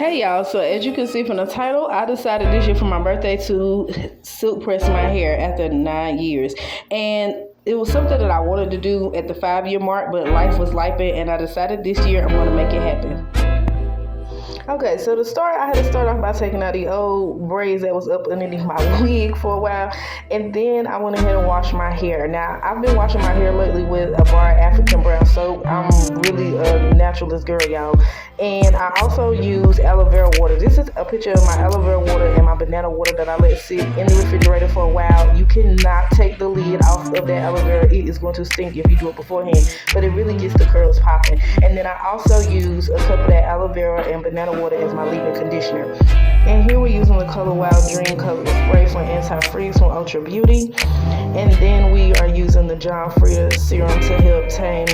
Hey y'all, so as you can see from the title, I decided this year for my birthday to silk press my hair after 9 years. And it was something that I wanted to do at the 5 year mark, but life was lifing and I decided this year I'm going to make it happen. Okay, so I had to start off by taking out the old braids that was up underneath my wig for a while, and then I went ahead and washed my hair. Now, I've been washing my hair lately with a bar African brown soap. I'm really a naturalist girl, y'all. And I also use aloe vera water. This is a picture of my aloe vera water and my banana water that I let sit in the refrigerator for a while. You cannot take the lid off of that aloe vera. It is going to stink if you do it beforehand, but it really gets the curls popping. And then I also use a cup of that aloe vera and banana water as my leave-in conditioner. And here we're using the Color Wild Dream Color Spray from Anti-Freeze from Ultra Beauty. And then we are using the John Frieda Serum to help tame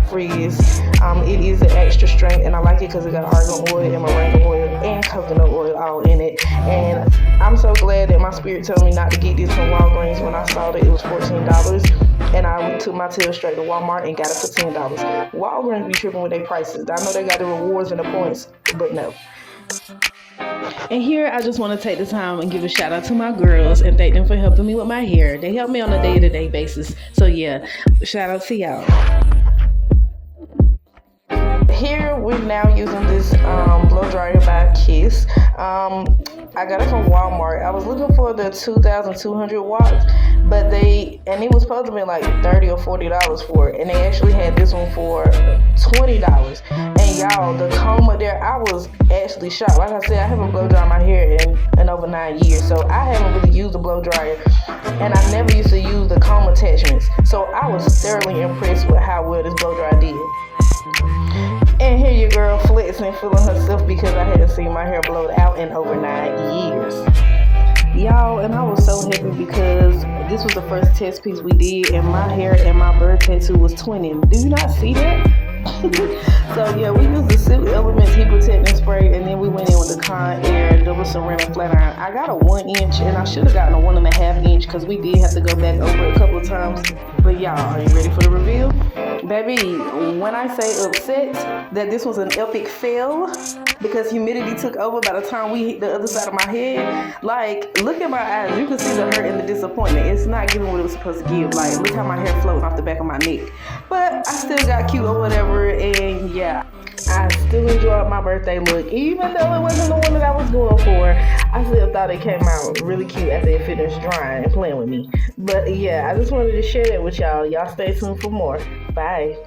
frizz. It is an extra strength and I like it because it got argan oil and moringa oil and coconut oil all in it. And I'm so glad that my spirit told me not to get this from Walgreens. When I saw that it was $14 and I took my tail straight to Walmart and got it for $10. Walgreens be tripping with their prices. I know they got the rewards and the points, but no. And here I just want to take the time and give a shout out to my girls and thank them for helping me with my hair. They help me on a day-to-day basis. So yeah, shout out to y'all. Here we're now using this blow dryer by Kiss. I got it from Walmart. I was looking for the 2,200 watts, but it was supposed to be like $30 or $40 for it, and they actually had this one for $20. And y'all, the comb up there, I was actually shocked. Like I said, I haven't blow dried my hair in over 9 years, so I haven't really used a blow dryer, and I never used to use the comb attachments. So I was thoroughly impressed with how well this blow dryer did. And here your girl flexing, feeling herself because I hadn't seen my hair blowed out in over 9 years. Y'all, and I was so happy because this was the first test piece we did and my hair and my bird tattoo was twinning. Do you not see that? So yeah, we used the Silk Elements Heat Protecting Spray and then we went in with the Con Air Double Ceramic Flat Iron. I got a 1 inch and I should have gotten a 1.5 inch because we did have to go back over it a couple of times. But y'all, are you ready for the reveal? Baby, when I say upset that this was an epic fail because humidity took over by the time we hit the other side of my head, like, look at my eyes. You can see the hurt and the disappointment. It's not giving what it was supposed to give. Like, look how my hair floating off the back of my neck. But I still got cute or whatever, and yeah, I still enjoyed my birthday look. Even though it wasn't the one that I was going for, I still thought it came out really cute after it finished drying and playing with me. But yeah, I just wanted to share that with y'all. Y'all stay tuned for more. Bye.